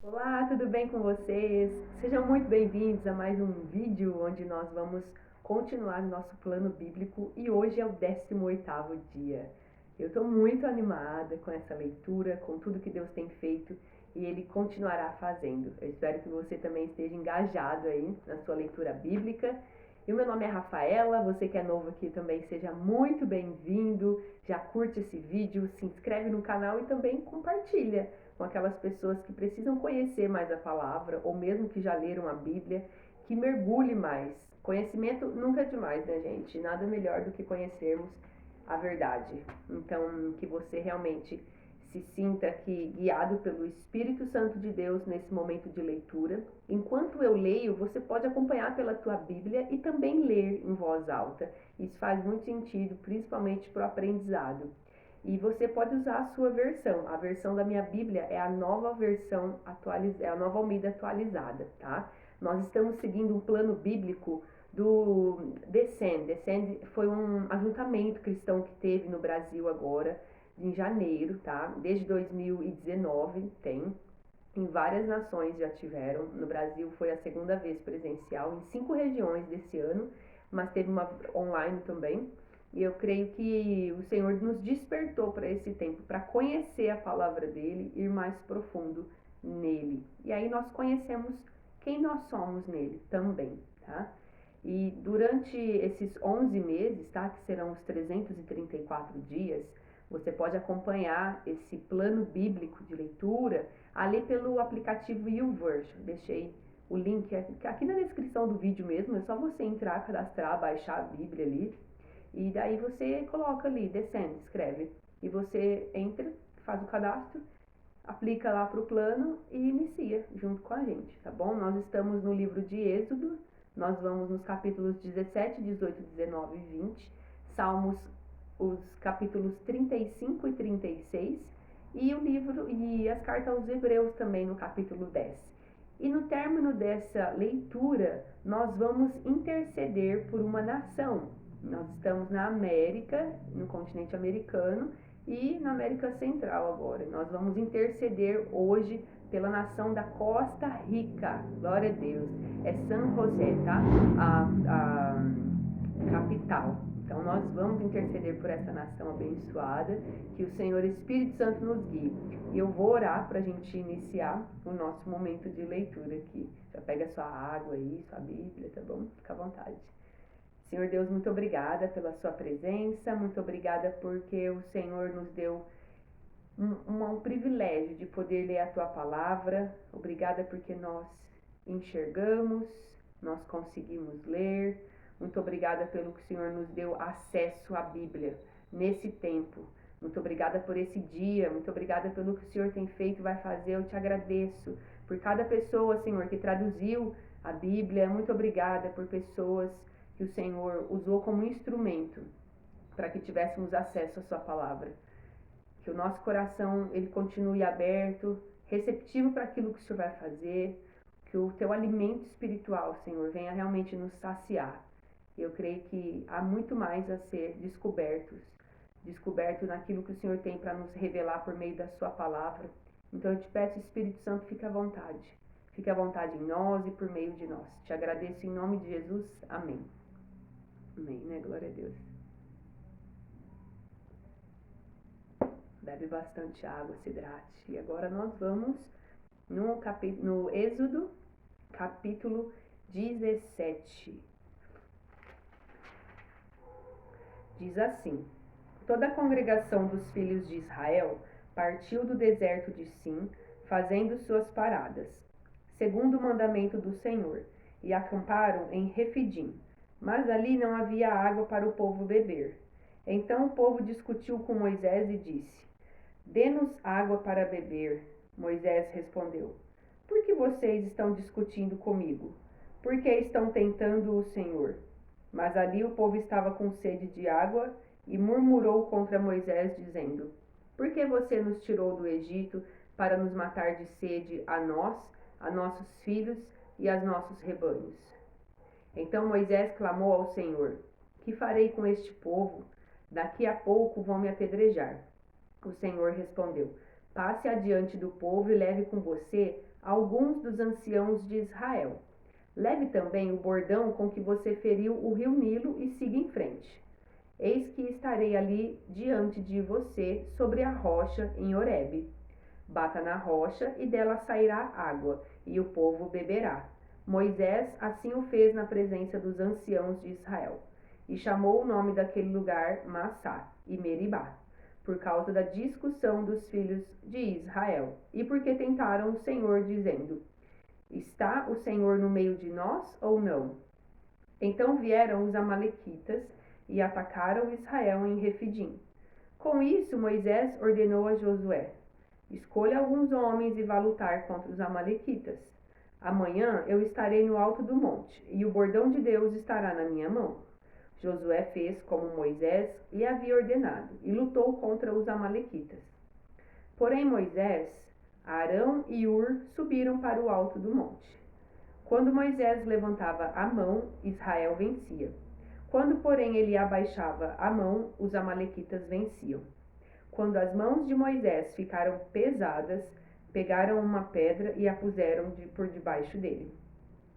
Olá, tudo bem com vocês? Sejam muito bem-vindos a mais um vídeo onde nós vamos continuar nosso plano bíblico e hoje é o 18º dia. Eu estou muito animada com essa leitura, com tudo que Deus tem feito e Ele continuará fazendo. Eu espero que você também esteja engajado aí na sua leitura bíblica. E o meu nome é Rafaela, você que é novo aqui também seja muito bem-vindo. Já curte esse vídeo, se inscreve no canal e também compartilha com aquelas pessoas que precisam conhecer mais a palavra, ou mesmo que já leram a Bíblia, que mergulhe mais. Conhecimento nunca é demais, né, gente? Nada melhor do que conhecermos a verdade. Então, que você realmente se sinta aqui guiado pelo Espírito Santo de Deus nesse momento de leitura. Enquanto eu leio, você pode acompanhar pela tua Bíblia e também ler em voz alta. Isso faz muito sentido, principalmente para o aprendizado. E você pode usar a sua versão. A versão da minha Bíblia é a nova versão atualizada, é a nova Almeida atualizada, tá? Nós estamos seguindo um plano bíblico do Descend. Descend foi um ajuntamento cristão que teve no Brasil agora, em janeiro, tá? Desde 2019 tem. Em várias nações já tiveram. No Brasil foi a segunda vez presencial, em 5 regiões desse ano, mas teve uma online também. E eu creio que o Senhor nos despertou para esse tempo, para conhecer a palavra dele, ir mais profundo nele. E aí nós conhecemos quem nós somos nele também, tá? E durante esses 11 meses, tá? Que serão os 334 dias, você pode acompanhar esse plano bíblico de leitura ali pelo aplicativo YouVersion. Deixei o link aqui na descrição do vídeo mesmo, é só você entrar, cadastrar, baixar a Bíblia ali. E daí você coloca ali, Descend, escreve. E você entra, faz o cadastro, aplica lá para o plano e inicia junto com a gente, tá bom? Nós estamos no livro de Êxodo, nós vamos nos capítulos 17, 18, 19 e 20, Salmos, os capítulos 35 e 36, e o livro e as cartas aos Hebreus também no capítulo 10. E no término dessa leitura, nós vamos interceder por uma nação. Nós estamos na América, no continente americano e na América Central agora. Nós vamos interceder hoje pela nação da Costa Rica. Glória a Deus. É San José, tá? A capital. Então nós vamos interceder por essa nação abençoada, que o Senhor Espírito Santo nos guie. E eu vou orar para a gente iniciar o nosso momento de leitura aqui. Já pega sua água aí, sua Bíblia, tá bom? Fica à vontade. Senhor Deus, muito obrigada pela sua presença, muito obrigada porque o Senhor nos deu um privilégio de poder ler a tua palavra. Obrigada porque nós enxergamos, nós conseguimos ler. Muito obrigada pelo que o Senhor nos deu acesso à Bíblia nesse tempo. Muito obrigada por esse dia, muito obrigada pelo que o Senhor tem feito e vai fazer. Eu te agradeço por cada pessoa, Senhor, que traduziu a Bíblia. Muito obrigada por pessoas que o Senhor usou como instrumento para que tivéssemos acesso à sua palavra. Que o nosso coração ele continue aberto, receptivo para aquilo que o Senhor vai fazer, que o teu alimento espiritual, Senhor, venha realmente nos saciar. Eu creio que há muito mais a ser descoberto naquilo que o Senhor tem para nos revelar por meio da sua palavra. Então eu te peço, Espírito Santo, fique à vontade. Fique à vontade em nós e por meio de nós. Te agradeço em nome de Jesus. Amém. Amém, né? Glória a Deus. Bebe bastante água, se hidrate. E agora nós vamos no Êxodo, capítulo 17. Diz assim: Toda a congregação dos filhos de Israel partiu do deserto de Sim, fazendo suas paradas, segundo o mandamento do Senhor, e acamparam em Refidim. Mas ali não havia água para o povo beber. Então o povo discutiu com Moisés e disse: Dê-nos água para beber. Moisés respondeu: Por que vocês estão discutindo comigo? Por que estão tentando o Senhor? Mas ali o povo estava com sede de água e murmurou contra Moisés, dizendo: Por que você nos tirou do Egito para nos matar de sede a nós, a nossos filhos e aos nossos rebanhos? Então Moisés clamou ao Senhor: Que farei com este povo? Daqui a pouco vão me apedrejar. O Senhor respondeu: Passe adiante do povo e leve com você alguns dos anciãos de Israel. Leve também o bordão com que você feriu o rio Nilo e siga em frente. Eis que estarei ali diante de você sobre a rocha em Horebe. Bata na rocha e dela sairá água, e o povo beberá. Moisés assim o fez na presença dos anciãos de Israel, e chamou o nome daquele lugar Massá e Meribá, por causa da discussão dos filhos de Israel, e porque tentaram o Senhor, dizendo: Está o Senhor no meio de nós ou não? Então vieram os amalequitas e atacaram Israel em Refidim. Com isso, Moisés ordenou a Josué: Escolha alguns homens e vá lutar contra os amalequitas. Amanhã eu estarei no alto do monte, e o bordão de Deus estará na minha mão. Josué fez como Moisés lhe havia ordenado, e lutou contra os amalequitas. Porém Moisés, Arão e Hur subiram para o alto do monte. Quando Moisés levantava a mão, Israel vencia. Quando, porém, ele abaixava a mão, os amalequitas venciam. Quando as mãos de Moisés ficaram pesadas, pegaram uma pedra e a puseram por debaixo dele,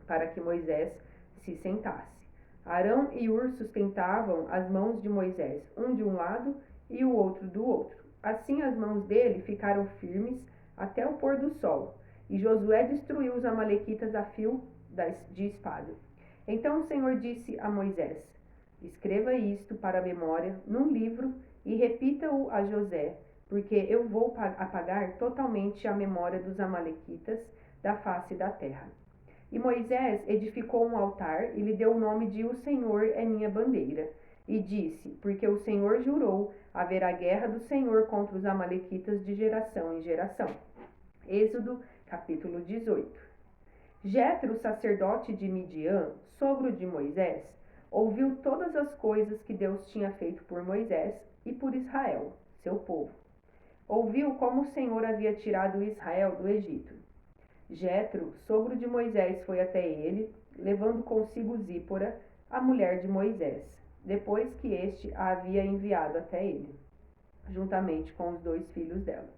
para que Moisés se sentasse. Arão e Hur sustentavam as mãos de Moisés, um de um lado e o outro do outro. Assim as mãos dele ficaram firmes até o pôr do sol, e Josué destruiu os amalequitas a fio de espada. Então o Senhor disse a Moisés: Escreva isto para a memória num livro e repita-o a José, porque eu vou apagar totalmente a memória dos amalequitas da face da terra. E Moisés edificou um altar e lhe deu o nome de O Senhor é minha bandeira. E disse: Porque o Senhor jurou, haverá guerra do Senhor contra os amalequitas de geração em geração. Êxodo, capítulo 18. Jetro, sacerdote de Midian, sogro de Moisés, ouviu todas as coisas que Deus tinha feito por Moisés e por Israel, seu povo. Ouviu como o Senhor havia tirado Israel do Egito. Jetro, sogro de Moisés, foi até ele, levando consigo Zípora, a mulher de Moisés, depois que este a havia enviado até ele, juntamente com os 2 filhos dela.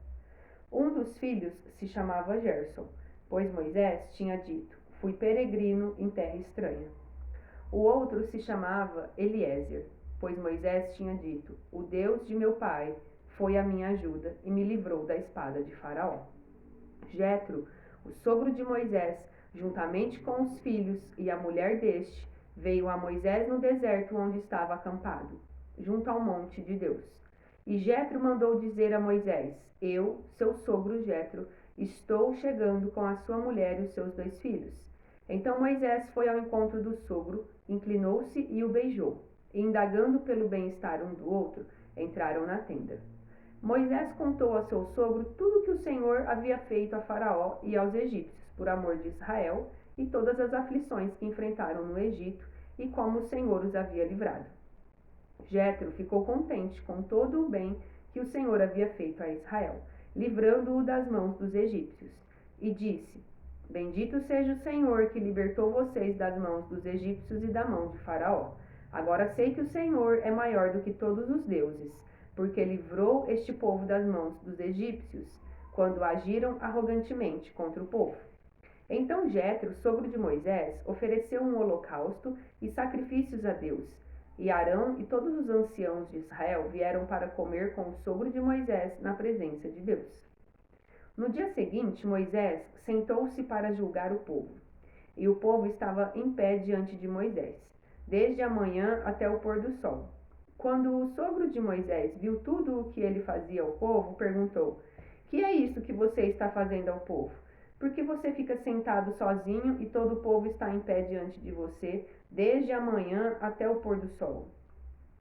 Um dos filhos se chamava Gerson, pois Moisés tinha dito: Fui peregrino em terra estranha. O outro se chamava Eliezer, pois Moisés tinha dito: O Deus de meu pai foi a minha ajuda e me livrou da espada de Faraó. Jetro, o sogro de Moisés, juntamente com os filhos e a mulher deste, veio a Moisés no deserto onde estava acampado, junto ao monte de Deus. E Jetro mandou dizer a Moisés: Eu, seu sogro Jetro, estou chegando com a sua mulher e os seus 2 filhos. Então Moisés foi ao encontro do sogro, inclinou-se e o beijou. E, indagando pelo bem-estar um do outro, entraram na tenda. Moisés contou a seu sogro tudo que o Senhor havia feito a Faraó e aos egípcios, por amor de Israel, e todas as aflições que enfrentaram no Egito, e como o Senhor os havia livrado. Jetro ficou contente com todo o bem que o Senhor havia feito a Israel, livrando-o das mãos dos egípcios, e disse: Bendito seja o Senhor que libertou vocês das mãos dos egípcios e da mão de Faraó. Agora sei que o Senhor é maior do que todos os deuses, porque livrou este povo das mãos dos egípcios, quando agiram arrogantemente contra o povo. Então Jetro, sogro de Moisés, ofereceu um holocausto e sacrifícios a Deus. E Arão e todos os anciãos de Israel vieram para comer com o sogro de Moisés na presença de Deus. No dia seguinte, Moisés sentou-se para julgar o povo. E o povo estava em pé diante de Moisés, desde a manhã até o pôr do sol. Quando o sogro de Moisés viu tudo o que ele fazia ao povo, perguntou: Que é isso que você está fazendo ao povo? Por que você fica sentado sozinho e todo o povo está em pé diante de você, desde a manhã até o pôr do sol?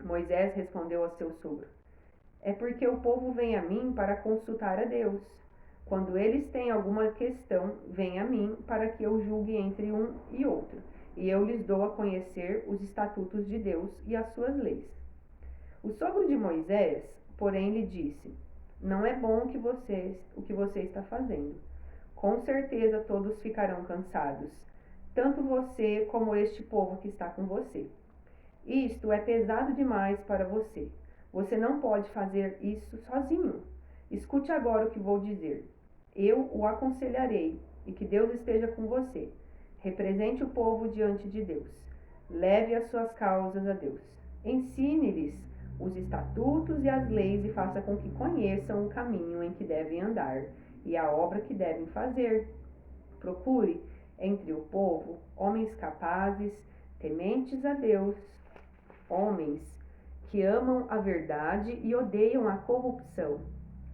Moisés respondeu a seu sogro: É porque o povo vem a mim para consultar a Deus. Quando eles têm alguma questão, vêm a mim para que eu julgue entre um e outro, e eu lhes dou a conhecer os estatutos de Deus e as suas leis. O sogro de Moisés, porém, lhe disse: Não é bom o que você está fazendo. Com certeza todos ficarão cansados, tanto você como este povo que está com você. Isto é pesado demais para você. Você não pode fazer isso sozinho. Escute agora o que vou dizer. Eu o aconselharei e que Deus esteja com você. Represente o povo diante de Deus. Leve as suas causas a Deus. Ensine-lhes os estatutos e as leis e faça com que conheçam o caminho em que devem andar e a obra que devem fazer. Procure entre o povo homens capazes, tementes a Deus, homens que amam a verdade e odeiam a corrupção.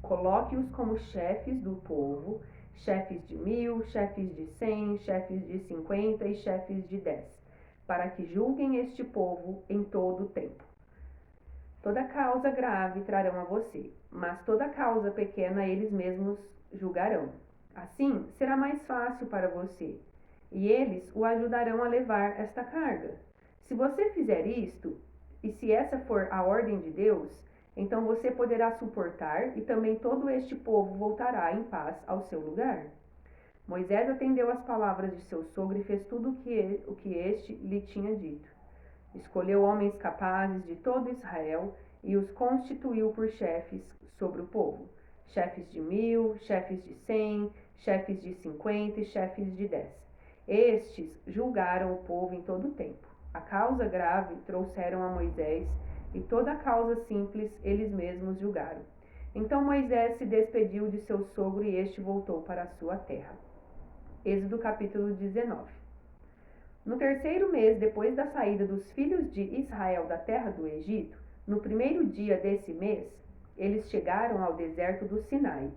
Coloque-os como chefes do povo, chefes de 1000, chefes de 100, chefes de 50 e chefes de 10, para que julguem este povo em todo o tempo. Toda causa grave trarão a você, mas toda causa pequena eles mesmos julgarão. Assim, será mais fácil para você, e eles o ajudarão a levar esta carga. Se você fizer isto, e se essa for a ordem de Deus, então você poderá suportar e também todo este povo voltará em paz ao seu lugar. Moisés atendeu às palavras de seu sogro e fez tudo o que este lhe tinha dito. Escolheu homens capazes de todo Israel e os constituiu por chefes sobre o povo. Chefes de 1000, chefes de 100, chefes de 50 e chefes de 10. Estes julgaram o povo em todo o tempo. A causa grave trouxeram a Moisés e toda a causa simples eles mesmos julgaram. Então Moisés se despediu de seu sogro e este voltou para a sua terra. Êxodo capítulo 19. No terceiro mês depois da saída dos filhos de Israel da terra do Egito, no primeiro dia desse mês, eles chegaram ao deserto do Sinai.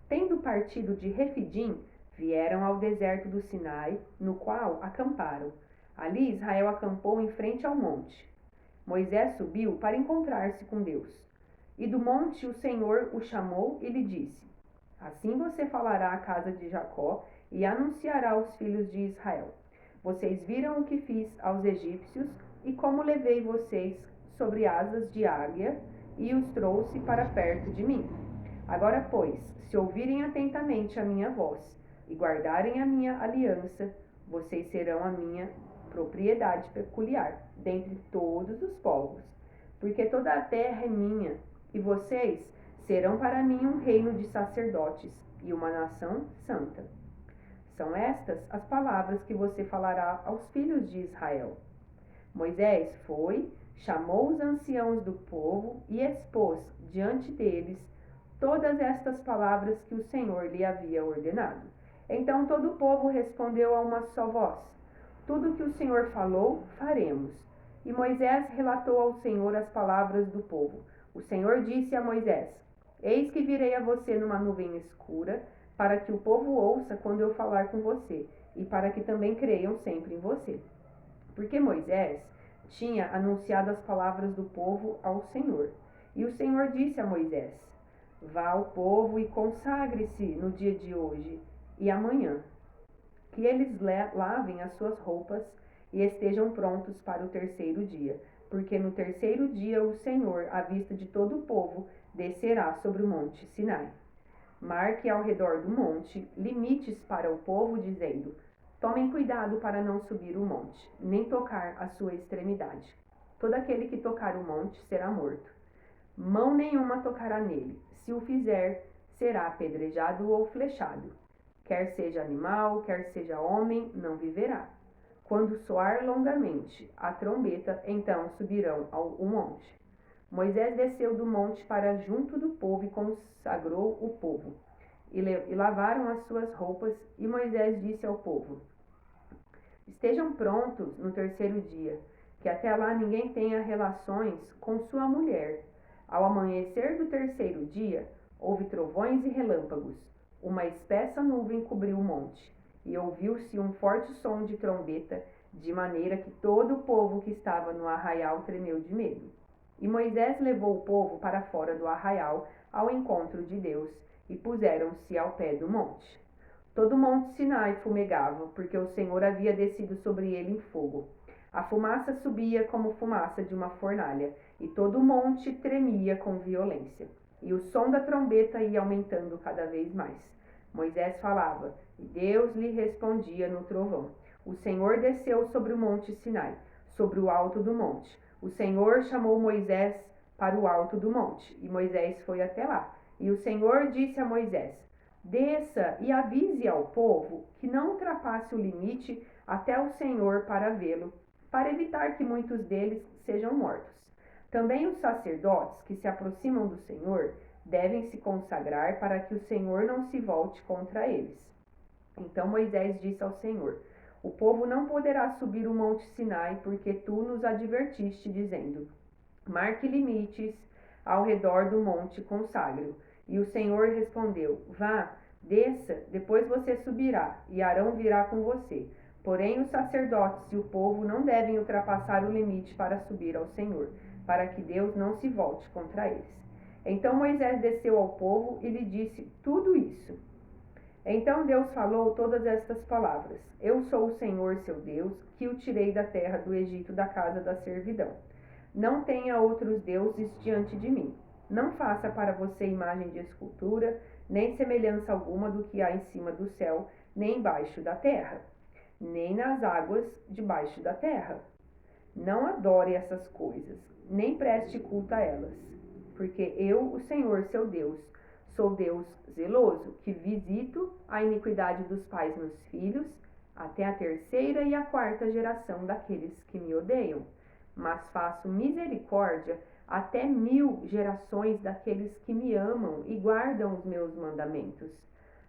Tendo partido de Refidim, vieram ao deserto do Sinai, no qual acamparam. Ali Israel acampou em frente ao monte. Moisés subiu para encontrar-se com Deus. E do monte o Senhor o chamou e lhe disse: Assim você falará à casa de Jacó e anunciará aos filhos de Israel: Vocês viram o que fiz aos egípcios e como levei vocês sobre asas de águia e os trouxe para perto de mim. Agora, pois, se ouvirem atentamente a minha voz e guardarem a minha aliança, vocês serão a minha propriedade peculiar dentre todos os povos, porque toda a terra é minha, e vocês serão para mim um reino de sacerdotes e uma nação santa. São estas as palavras que você falará aos filhos de Israel. Moisés foi, chamou os anciãos do povo e expôs diante deles todas estas palavras que o Senhor lhe havia ordenado. Então todo o povo respondeu a uma só voz: Tudo que o Senhor falou, faremos. E Moisés relatou ao Senhor as palavras do povo. O Senhor disse a Moisés: Eis que virei a você numa nuvem escura, para que o povo ouça quando eu falar com você, e para que também creiam sempre em você. Porque Moisés tinha anunciado as palavras do povo ao Senhor. E o Senhor disse a Moisés: Vá ao povo e consagre-se no dia de hoje e amanhã, que eles lavem as suas roupas e estejam prontos para o terceiro dia, porque no terceiro dia o Senhor, à vista de todo o povo, descerá sobre o monte Sinai. Marque ao redor do monte limites para o povo, dizendo: Tomem cuidado para não subir o monte, nem tocar a sua extremidade. Todo aquele que tocar o monte será morto. Mão nenhuma tocará nele. Se o fizer, será apedrejado ou flechado. Quer seja animal, quer seja homem, não viverá. Quando soar longamente a trombeta, então subirão ao monte. Moisés desceu do monte para junto do povo e consagrou o povo. E lavaram as suas roupas, e Moisés disse ao povo: Estejam prontos no terceiro dia, que até lá ninguém tenha relações com sua mulher. Ao amanhecer do terceiro dia, houve trovões e relâmpagos. Uma espessa nuvem cobriu o monte, e ouviu-se um forte som de trombeta, de maneira que todo o povo que estava no arraial tremeu de medo. E Moisés levou o povo para fora do arraial, ao encontro de Deus, e puseram-se ao pé do monte. Todo o monte Sinai fumegava, porque o Senhor havia descido sobre ele em fogo. A fumaça subia como fumaça de uma fornalha, e todo o monte tremia com violência. E o som da trombeta ia aumentando cada vez mais. Moisés falava, e Deus lhe respondia no trovão. O Senhor desceu sobre o monte Sinai, sobre o alto do monte. O Senhor chamou Moisés para o alto do monte, e Moisés foi até lá. E o Senhor disse a Moisés: Desça e avise ao povo que não ultrapasse o limite até o Senhor para vê-lo, para evitar que muitos deles sejam mortos. Também os sacerdotes que se aproximam do Senhor devem se consagrar para que o Senhor não se volte contra eles. Então Moisés disse ao Senhor: O povo não poderá subir o monte Sinai, porque tu nos advertiste, dizendo: Marque limites ao redor do monte consagro. E o Senhor respondeu: Vá, desça, depois você subirá, e Arão virá com você. Porém, os sacerdotes e o povo não devem ultrapassar o limite para subir ao Senhor, para que Deus não se volte contra eles. Então Moisés desceu ao povo e lhe disse tudo isso. Então Deus falou todas estas palavras: Eu sou o Senhor seu Deus, que o tirei da terra do Egito, da casa da servidão. Não tenha outros deuses diante de mim. Não faça para você imagem de escultura, nem semelhança alguma do que há em cima do céu, nem embaixo da terra, nem nas águas debaixo da terra. Não adore essas coisas, nem preste culto a elas, porque eu, o Senhor seu Deus, sou Deus zeloso, que visito a iniquidade dos pais nos filhos, até a terceira e a quarta geração daqueles que me odeiam, mas faço misericórdia até 1000 gerações daqueles que me amam e guardam os meus mandamentos.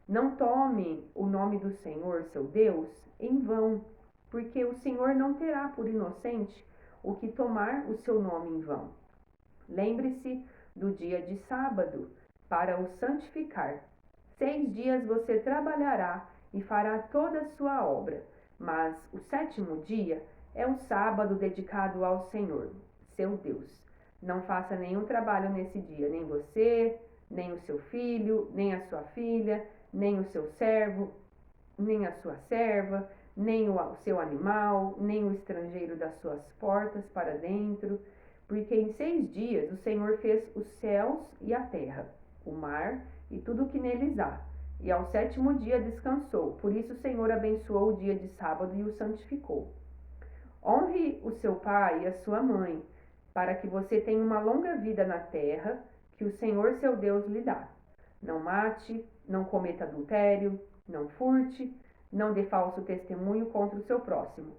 Não tome o nome do Senhor, seu Deus, em vão, porque o Senhor não terá por inocente o que tomar o seu nome em vão. Lembre-se do dia de sábado, para o santificar. 6 dias você trabalhará e fará toda a sua obra, mas o 7º dia é um sábado dedicado ao Senhor, seu Deus. Não faça nenhum trabalho nesse dia, nem você, nem o seu filho, nem a sua filha, nem o seu servo, nem a sua serva, nem o seu animal, nem o estrangeiro das suas portas para dentro, porque em 6 dias o Senhor fez os céus e a terra, o mar e tudo o que neles há, e ao 7º dia descansou. Por isso o Senhor abençoou o dia de sábado e o santificou. Honre o seu pai e a sua mãe, para que você tenha uma longa vida na terra que o Senhor seu Deus lhe dá. Não mate, não cometa adultério, não furte, não dê falso testemunho contra o seu próximo.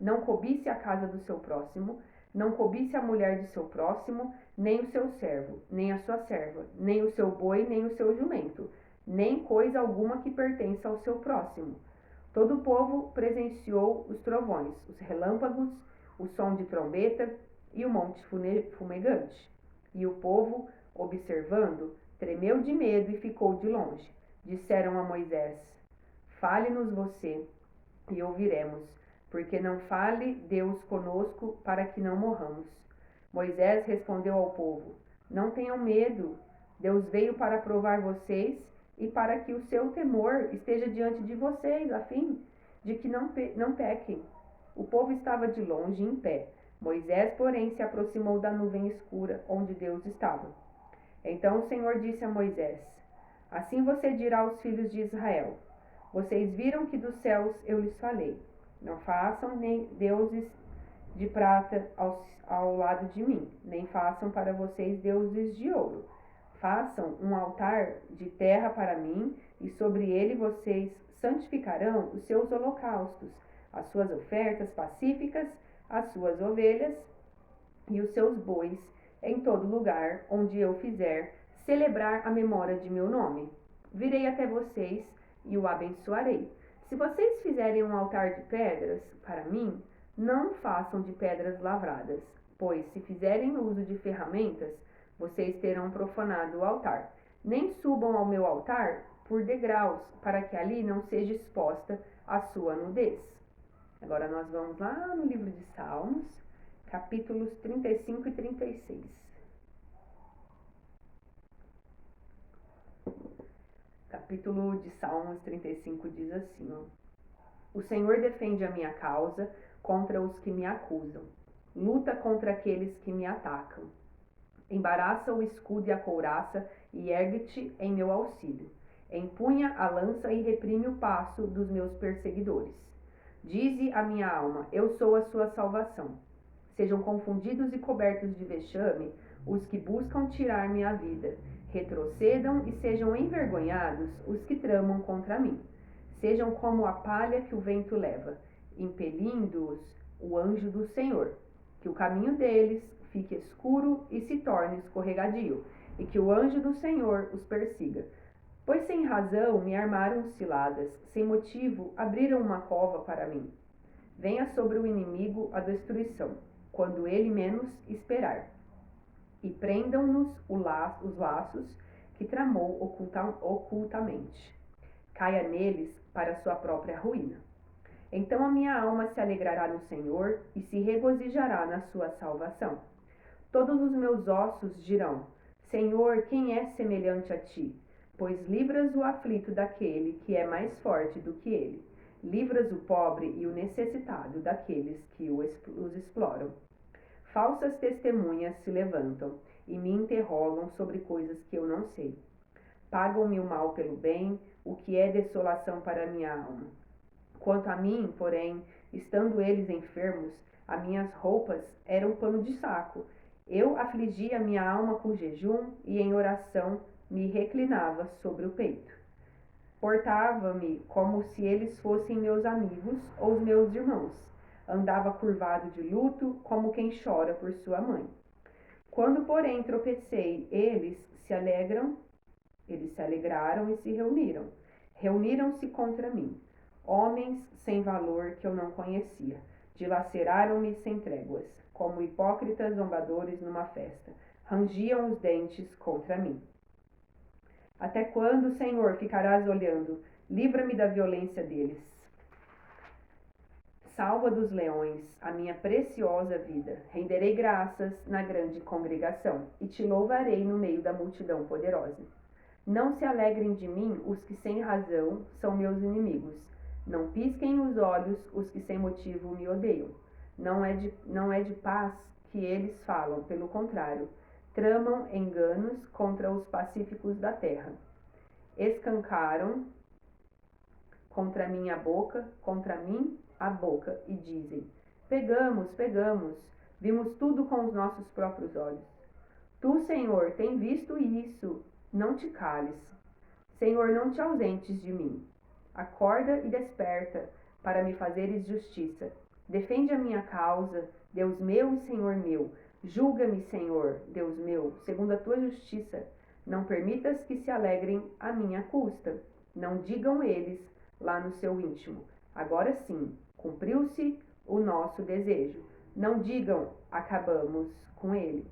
Não cobice a casa do seu próximo, não cobice a mulher de seu próximo, nem o seu servo, nem a sua serva, nem o seu boi, nem o seu jumento, nem coisa alguma que pertença ao seu próximo. Todo o povo presenciou os trovões, os relâmpagos, o som de trombeta e o monte fumegante. E o povo, observando, tremeu de medo e ficou de longe. Disseram a Moisés: Fale-nos você, e ouviremos, porque não fale Deus conosco, para que não morramos. Moisés respondeu ao povo: Não tenham medo, Deus veio para provar vocês e para que o seu temor esteja diante de vocês, a fim de que não pequem. O povo estava de longe, em pé. Moisés, porém, se aproximou da nuvem escura, onde Deus estava. Então o Senhor disse a Moisés: Assim você dirá aos filhos de Israel: Vocês viram que dos céus eu lhes falei. Não façam nem deuses de prata ao lado de mim, nem façam para vocês deuses de ouro. Façam um altar de terra para mim, e sobre ele vocês santificarão os seus holocaustos, as suas ofertas pacíficas, as suas ovelhas e os seus bois, em todo lugar onde eu fizer celebrar a memória de meu nome. Virei até vocês e o abençoarei. Se vocês fizerem um altar de pedras para mim, não façam de pedras lavradas, pois se fizerem uso de ferramentas, vocês terão profanado o altar. Nem subam ao meu altar por degraus, para que ali não seja exposta a sua nudez. Agora nós vamos lá no livro de Salmos, capítulos 35 e 36. Capítulo de Salmos 35 diz assim: O Senhor defende a minha causa contra os que me acusam. Luta contra aqueles que me atacam. Embaraça o escudo e a couraça e ergue-te em meu auxílio. Empunha a lança e reprime o passo dos meus perseguidores. Dize a minha alma: eu sou a sua salvação. Sejam confundidos e cobertos de vexame os que buscam tirar minha vida. Retrocedam e sejam envergonhados os que tramam contra mim. Sejam como a palha que o vento leva, impelindo-os o anjo do Senhor. Que o caminho deles fique escuro e se torne escorregadio, e que o anjo do Senhor os persiga. Pois sem razão me armaram ciladas, sem motivo abriram uma cova para mim. Venha sobre o inimigo a destruição, quando ele menos esperar. E prendam-nos os laços que tramou ocultamente. Caia neles para sua própria ruína. Então a minha alma se alegrará no Senhor e se regozijará na sua salvação. Todos os meus ossos dirão: Senhor, quem é semelhante a ti? Pois livras o aflito daquele que é mais forte do que ele. Livras o pobre e o necessitado daqueles que os exploram. Falsas testemunhas se levantam e me interrogam sobre coisas que eu não sei. Pagam-me o mal pelo bem, o que é desolação para minha alma. Quanto a mim, porém, estando eles enfermos, as minhas roupas eram pano de saco. Eu afligia minha alma com jejum e em oração me reclinava sobre o peito. Portava-me como se eles fossem meus amigos ou os meus irmãos. Andava curvado de luto, como quem chora por sua mãe. Quando, porém, tropecei, eles se alegraram e se reuniram. Reuniram-se contra mim. Homens sem valor que eu não conhecia. Dilaceraram-me sem tréguas, como hipócritas zombadores numa festa. Rangiam os dentes contra mim. Até quando, Senhor, ficarás olhando? Livra-me da violência deles. Salva dos leões a minha preciosa vida. Renderei graças na grande congregação e te louvarei no meio da multidão poderosa. Não se alegrem de mim os que sem razão são meus inimigos. Não pisquem os olhos os que sem motivo me odeiam. Não é de paz que eles falam, pelo contrário, tramam enganos contra os pacíficos da terra. Escancaram contra mim a boca, e dizem: pegamos, vimos tudo com os nossos próprios olhos. Tu, Senhor, tem visto isso, não te cales. Senhor, não te ausentes de mim. Acorda e desperta, para me fazeres justiça. Defende a minha causa, Deus meu e Senhor meu. Julga-me, Senhor, Deus meu, segundo a tua justiça. Não permitas que se alegrem à minha custa. Não digam eles lá no seu íntimo: agora sim, cumpriu-se o nosso desejo. Não digam: acabamos com ele.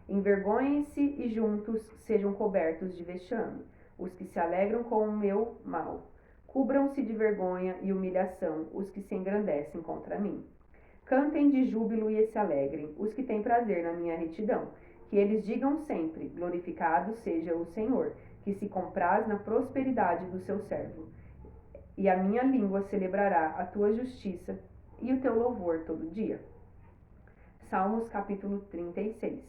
Envergonhem-se e juntos sejam cobertos de vexame os que se alegram com o meu mal. Cubram-se de vergonha e humilhação os que se engrandecem contra mim. Cantem de júbilo e se alegrem os que têm prazer na minha retidão. Que eles digam sempre: glorificado seja o Senhor, que se compraz na prosperidade do seu servo. E a minha língua celebrará a tua justiça e o teu louvor todo dia. Salmos capítulo 36.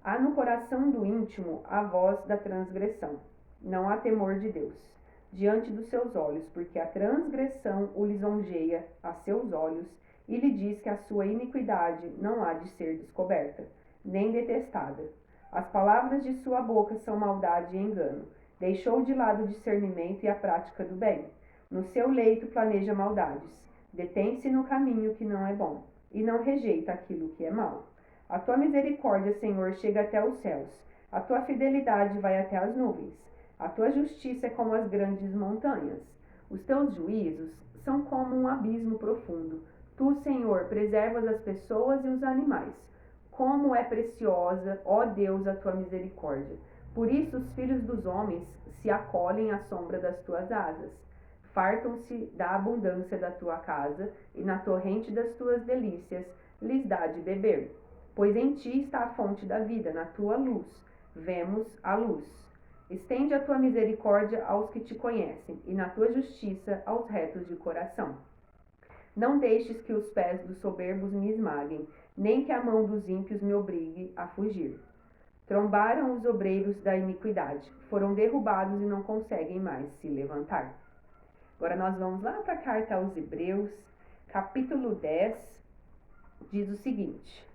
Há no coração do íntimo a voz da transgressão. Não há temor de Deus diante dos seus olhos, porque a transgressão o lisonjeia a seus olhos e lhe diz que a sua iniquidade não há de ser descoberta, nem detestada. As palavras de sua boca são maldade e engano. Deixou de lado o discernimento e a prática do bem. No seu leito planeja maldades. Detém-se no caminho que não é bom, e não rejeita aquilo que é mau. A tua misericórdia, Senhor, chega até os céus. A tua fidelidade vai até as nuvens. A tua justiça é como as grandes montanhas. Os teus juízos são como um abismo profundo. Tu, Senhor, preservas as pessoas e os animais. Como é preciosa, ó Deus, a tua misericórdia. Por isso os filhos dos homens se acolhem à sombra das tuas asas. Fartam-se da abundância da tua casa, e na torrente das tuas delícias lhes dá de beber. Pois em ti está a fonte da vida, na tua luz vemos a luz. Estende a tua misericórdia aos que te conhecem, e na tua justiça aos retos de coração. Não deixes que os pés dos soberbos me esmaguem, nem que a mão dos ímpios me obrigue a fugir. Trombaram os obreiros da iniquidade, foram derrubados e não conseguem mais se levantar. Agora nós vamos lá para a carta aos Hebreus, capítulo 10, diz o seguinte: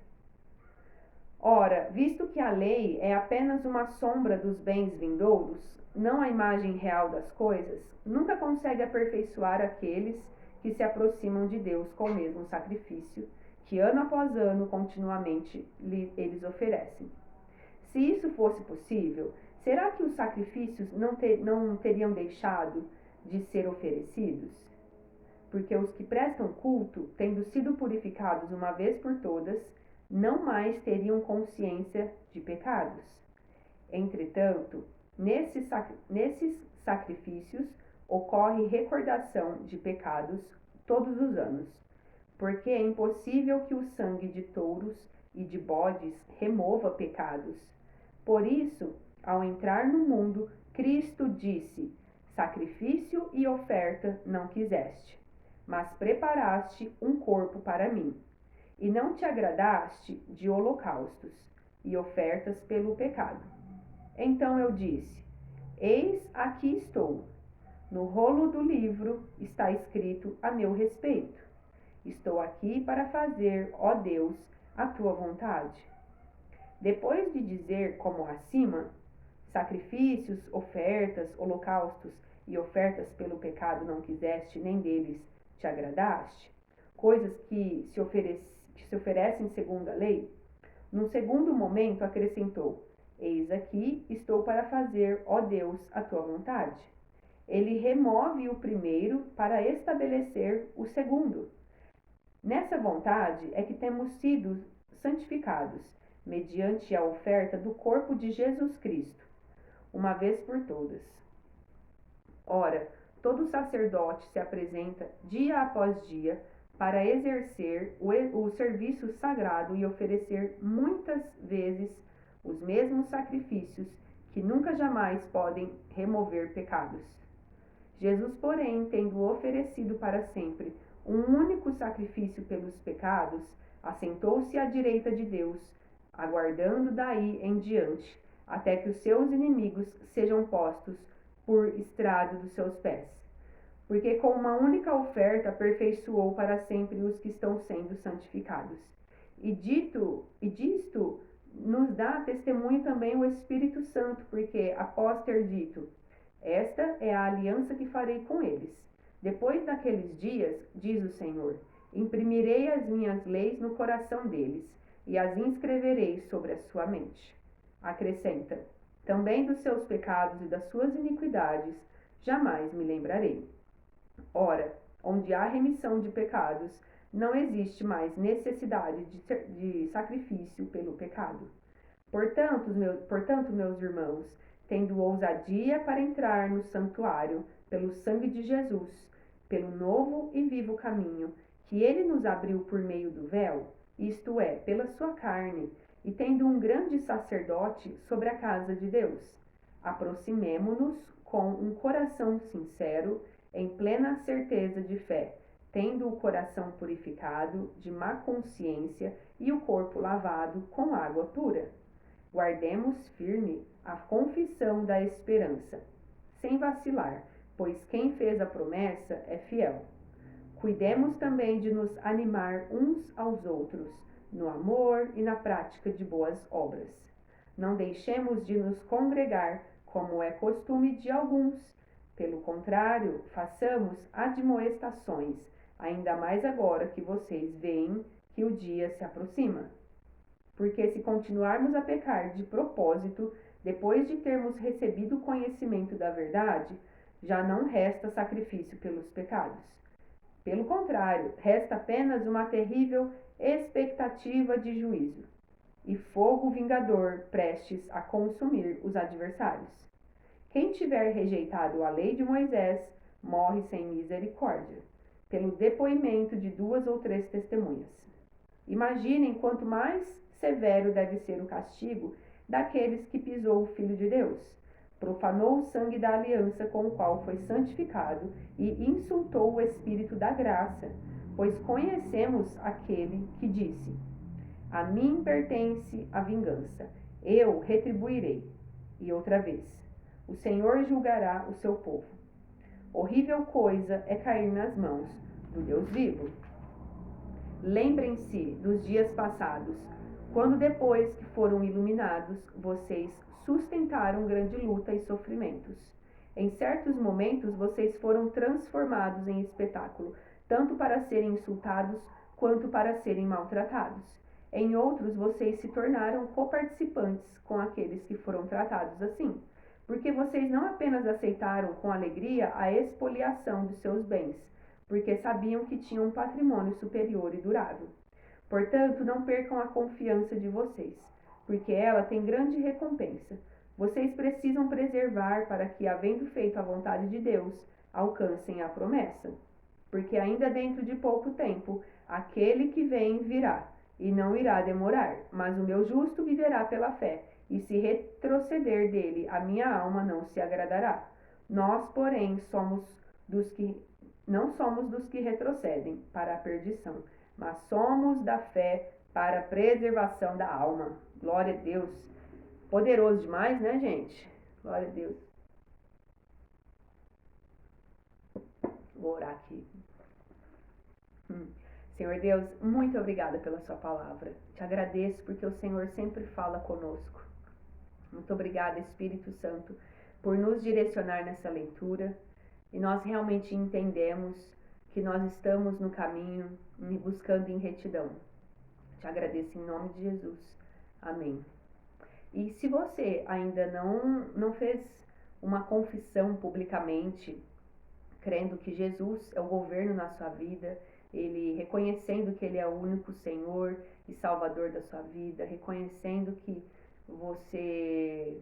Ora, visto que a lei é apenas uma sombra dos bens vindouros, não a imagem real das coisas, nunca consegue aperfeiçoar aqueles que se aproximam de Deus com o mesmo sacrifício que ano após ano continuamente eles oferecem. Se isso fosse possível, será que os sacrifícios não teriam deixado de ser oferecidos? Porque os que prestam culto, tendo sido purificados uma vez por todas, não mais teriam consciência de pecados. Entretanto, nesses sacrifícios ocorre recordação de pecados todos os anos, porque é impossível que o sangue de touros e de bodes remova pecados. Por isso, ao entrar no mundo, Cristo disse: sacrifício e oferta não quiseste, mas preparaste um corpo para mim. E não te agradaste de holocaustos e ofertas pelo pecado. Então eu disse: eis aqui estou. No rolo do livro está escrito a meu respeito. Estou aqui para fazer, ó Deus, a tua vontade. Depois de dizer como acima, sacrifícios, ofertas, holocaustos e ofertas pelo pecado não quiseste, nem deles te agradaste, coisas que se oferecem segundo a lei, num segundo momento acrescentou: eis aqui estou para fazer, ó Deus, a tua vontade. Ele remove o primeiro para estabelecer o segundo. Nessa vontade é que temos sido santificados, mediante a oferta do corpo de Jesus Cristo, uma vez por todas. Ora, todo sacerdote se apresenta dia após dia para exercer o serviço sagrado e oferecer muitas vezes os mesmos sacrifícios que nunca jamais podem remover pecados. Jesus, porém, tendo oferecido para sempre um único sacrifício pelos pecados, assentou-se à direita de Deus, aguardando daí em diante, até que os seus inimigos sejam postos por estrado dos seus pés. Porque com uma única oferta aperfeiçoou para sempre os que estão sendo santificados. E disto nos dá testemunho também o Espírito Santo, porque após ter dito: esta é a aliança que farei com eles. Depois daqueles dias, diz o Senhor, imprimirei as minhas leis no coração deles, e as inscreverei sobre a sua mente. Acrescenta: também dos seus pecados e das suas iniquidades jamais me lembrarei. Ora, onde há remissão de pecados, não existe mais necessidade de sacrifício pelo pecado. Portanto, meus irmãos, tendo ousadia para entrar no santuário pelo sangue de Jesus, pelo novo e vivo caminho que ele nos abriu por meio do véu, isto é, pela sua carne, e tendo um grande sacerdote sobre a casa de Deus, aproximemo-nos com um coração sincero, em plena certeza de fé, tendo o coração purificado de má consciência e o corpo lavado com água pura. Guardemos firme a confissão da esperança, sem vacilar, pois quem fez a promessa é fiel. Cuidemos também de nos animar uns aos outros, no amor e na prática de boas obras. Não deixemos de nos congregar, como é costume de alguns. Pelo contrário, façamos admoestações, ainda mais agora que vocês veem que o dia se aproxima. Porque se continuarmos a pecar de propósito, depois de termos recebido o conhecimento da verdade, já não resta sacrifício pelos pecados. Pelo contrário, resta apenas uma terrível expectativa de juízo e fogo vingador prestes a consumir os adversários. Quem tiver rejeitado a lei de Moisés morre sem misericórdia, pelo depoimento de 2 ou 3 testemunhas. Imaginem quanto mais severo deve ser o castigo daqueles que pisou o Filho de Deus, profanou o sangue da aliança com o qual foi santificado e insultou o Espírito da graça, pois conhecemos aquele que disse: a mim pertence a vingança, eu retribuirei. E outra vez: o Senhor julgará o seu povo. Horrível coisa é cair nas mãos do Deus vivo. Lembrem-se dos dias passados, quando depois que foram iluminados, vocês sustentaram grande luta e sofrimentos. Em certos momentos, vocês foram transformados em espetáculo, tanto para serem insultados quanto para serem maltratados. Em outros, vocês se tornaram coparticipantes com aqueles que foram tratados assim, porque vocês não apenas aceitaram com alegria a expoliação de seus bens, porque sabiam que tinham um patrimônio superior e durável. Portanto, não percam a confiança de vocês, porque ela tem grande recompensa. Vocês precisam preservar para que, havendo feito a vontade de Deus, alcancem a promessa. Porque ainda dentro de pouco tempo, aquele que vem virá, e não irá demorar, mas o meu justo viverá pela fé, e se retroceder dele, a minha alma não se agradará. Nós, porém, não somos dos que retrocedem para a perdição, mas somos da fé para a preservação da alma. Glória a Deus. Poderoso demais, né, gente? Glória a Deus. Vou orar aqui. Senhor Deus, muito obrigada pela sua palavra. Te agradeço porque o Senhor sempre fala conosco. Muito obrigada, Espírito Santo, por nos direcionar nessa leitura. E nós realmente entendemos que nós estamos no caminho, buscando em retidão. Te agradeço em nome de Jesus. Amém. E se você ainda não fez uma confissão publicamente, crendo que Jesus é o governo na sua vida, ele reconhecendo que ele é o único Senhor e Salvador da sua vida, reconhecendo que você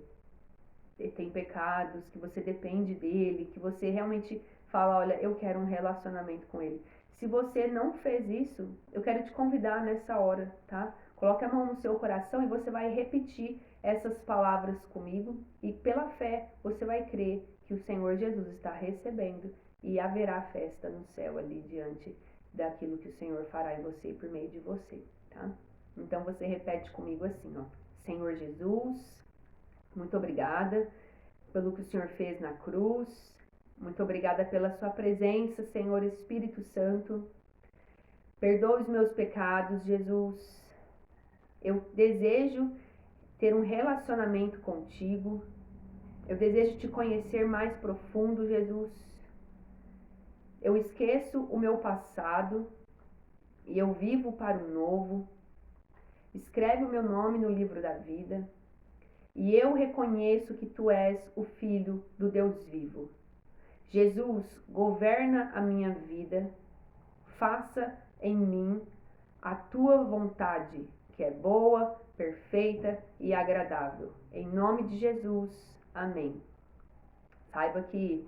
tem pecados, que você depende dele, que você realmente fala, olha, eu quero um relacionamento com ele. Se você não fez isso, eu quero te convidar nessa hora, tá? Coloque a mão no seu coração e você vai repetir essas palavras comigo e pela fé você vai crer que o Senhor Jesus está recebendo e haverá festa no céu ali diante daquilo que o Senhor fará em você e por meio de você, tá? Então você repete comigo assim, ó. Senhor Jesus, muito obrigada pelo que o Senhor fez na cruz. Muito obrigada pela sua presença, Senhor Espírito Santo. Perdoe os meus pecados, Jesus. Eu desejo ter um relacionamento contigo. Eu desejo te conhecer mais profundo, Jesus. Eu esqueço o meu passado e eu vivo para o novo. Escreve o meu nome no livro da vida. E eu reconheço que tu és o Filho do Deus vivo. Jesus, governa a minha vida. Faça em mim a tua vontade, que é boa, perfeita e agradável. Em nome de Jesus. Amém. Saiba que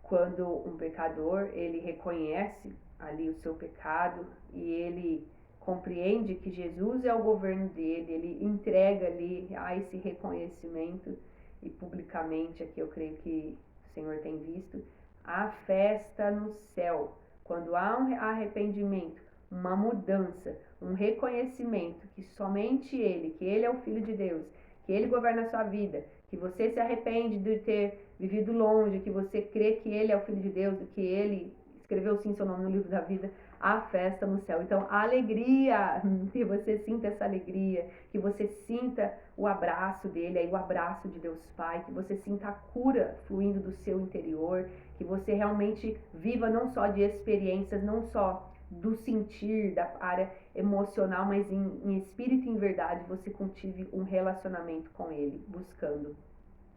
quando um pecador, ele reconhece ali o seu pecado e ele compreende que Jesus é o governo dele, ele entrega ali a esse reconhecimento e publicamente, aqui eu creio que o Senhor tem visto, a festa no céu. Quando há um arrependimento, uma mudança, um reconhecimento que somente Ele, que Ele é o Filho de Deus, que Ele governa a sua vida, que você se arrepende de ter vivido longe, que você crê que Ele é o Filho de Deus, que Ele escreveu sim seu nome no livro da vida, a festa no céu. Então, a alegria, que você sinta essa alegria, que você sinta o abraço dele, aí o abraço de Deus Pai, que você sinta a cura fluindo do seu interior, que você realmente viva não só de experiências, não só do sentir, da área emocional, mas em espírito e em verdade você cultive um relacionamento com ele, buscando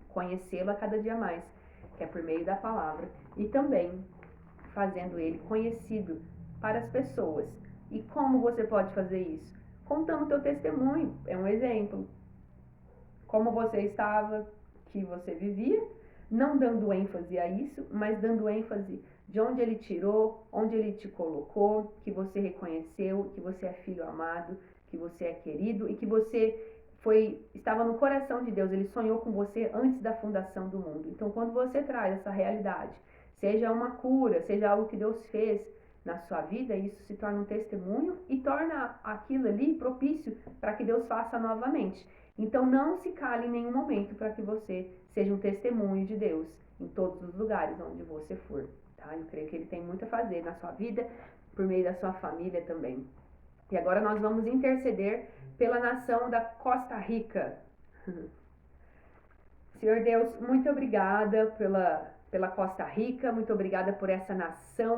conhecê-lo a cada dia mais, que é por meio da palavra, e também fazendo ele conhecido para as pessoas. E como você pode fazer isso? Contando o teu testemunho, é um exemplo. Como você estava, que você vivia, não dando ênfase a isso, mas dando ênfase de onde ele tirou, onde ele te colocou, que você reconheceu, que você é filho amado, que você é querido e que você estava no coração de Deus, ele sonhou com você antes da fundação do mundo. Então, quando você traz essa realidade, seja uma cura, seja algo que Deus fez na sua vida, isso se torna um testemunho e torna aquilo ali propício para que Deus faça novamente. Então, não se cale em nenhum momento para que você seja um testemunho de Deus em todos os lugares onde você for. Tá? Eu creio que Ele tem muito a fazer na sua vida, por meio da sua família também. E agora nós vamos interceder pela nação da Costa Rica. Senhor Deus, muito obrigada pela Costa Rica, muito obrigada por essa nação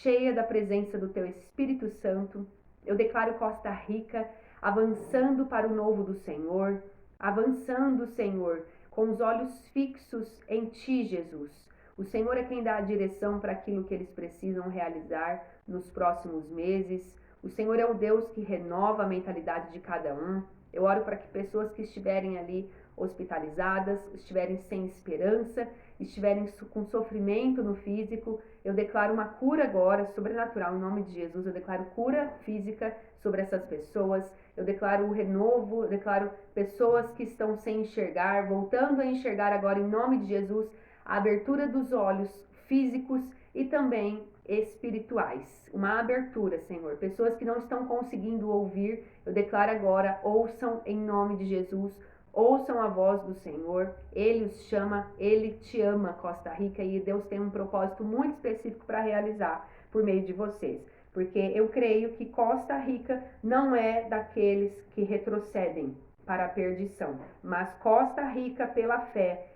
cheia da presença do Teu Espírito Santo. Eu declaro Costa Rica avançando para o novo do Senhor, avançando, Senhor, com os olhos fixos em Ti, Jesus. O Senhor é quem dá a direção para aquilo que eles precisam realizar nos próximos meses. O Senhor é o Deus que renova a mentalidade de cada um. Eu oro para que pessoas que estiverem ali hospitalizadas, estiverem sem esperança, estiverem com sofrimento no físico, eu declaro uma cura agora, sobrenatural, em nome de Jesus. Eu declaro cura física sobre essas pessoas, eu declaro o renovo, eu declaro pessoas que estão sem enxergar, voltando a enxergar agora em nome de Jesus, a abertura dos olhos físicos e também espirituais. Uma abertura, Senhor. Pessoas que não estão conseguindo ouvir, eu declaro agora, ouçam em nome de Jesus. Ouçam a voz do Senhor, Ele os chama, Ele te ama, Costa Rica, e Deus tem um propósito muito específico para realizar por meio de vocês. Porque eu creio que Costa Rica não é daqueles que retrocedem para a perdição, mas Costa Rica, pela fé,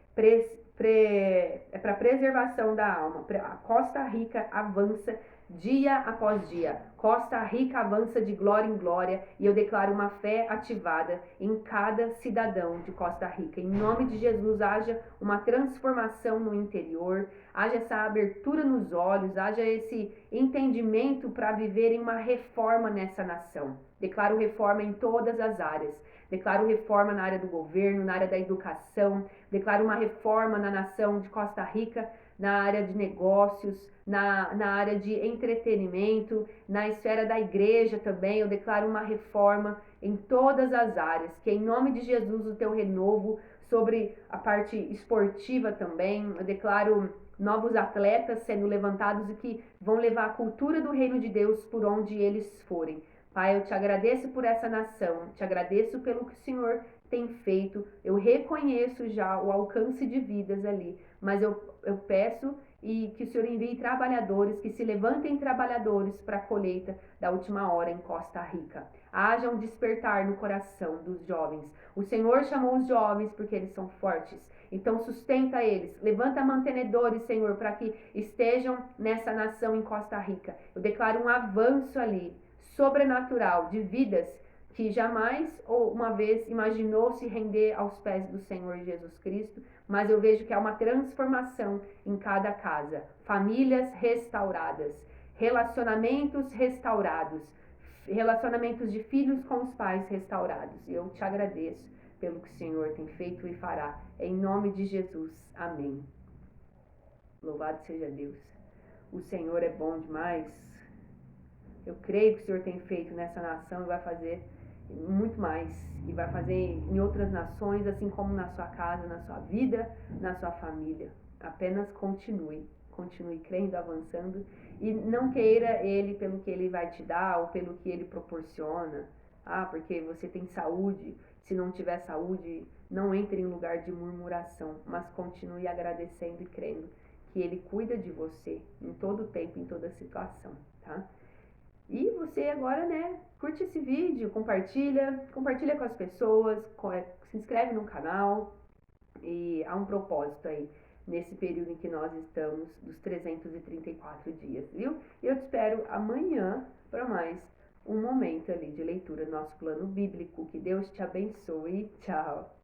é para preservação da alma. A Costa Rica avança dia após dia. Costa Rica avança de glória em glória e eu declaro uma fé ativada em cada cidadão de Costa Rica. Em nome de Jesus, haja uma transformação no interior, haja essa abertura nos olhos, haja esse entendimento para viverem uma reforma nessa nação. Declaro reforma em todas as áreas. Declaro reforma na área do governo, na área da educação. Declaro uma reforma na nação de Costa Rica, na área de negócios, na área de entretenimento, na esfera da igreja também. Eu declaro uma reforma em todas as áreas, que em nome de Jesus o teu renovo sobre a parte esportiva também. Eu declaro novos atletas sendo levantados e que vão levar a cultura do reino de Deus por onde eles forem. Pai, eu te agradeço por essa nação, te agradeço pelo que o Senhor tem feito. Eu reconheço já o alcance de vidas ali, mas eu peço e que o Senhor envie trabalhadores, que se levantem trabalhadores para a colheita da última hora em Costa Rica. Haja um despertar no coração dos jovens. O Senhor chamou os jovens porque eles são fortes. Então sustenta eles, levanta mantenedores, Senhor, para que estejam nessa nação em Costa Rica. Eu declaro um avanço ali, sobrenatural, de vidas que jamais ou uma vez imaginou se render aos pés do Senhor Jesus Cristo, mas eu vejo que há uma transformação em cada casa, famílias restauradas, relacionamentos restaurados, relacionamentos de filhos com os pais restaurados. E eu te agradeço pelo que o Senhor tem feito e fará. Em nome de Jesus. Amém. Louvado seja Deus. O Senhor é bom demais. Eu creio que o Senhor tem feito nessa nação e vai fazer muito mais. E vai fazer em outras nações, assim como na sua casa, na sua vida, na sua família. Apenas continue. Continue crendo, avançando. E não queira Ele pelo que Ele vai te dar ou pelo que Ele proporciona. Ah, porque você tem saúde. Se não tiver saúde, não entre em lugar de murmuração. Mas continue agradecendo e crendo que Ele cuida de você em todo tempo, em toda situação, tá? E você agora, né, curte esse vídeo, compartilha com as pessoas, se inscreve no canal. E há um propósito aí nesse período em que nós estamos, dos 334 dias, viu? E eu te espero amanhã para mais um momento ali de leitura do nosso plano bíblico. Que Deus te abençoe. Tchau!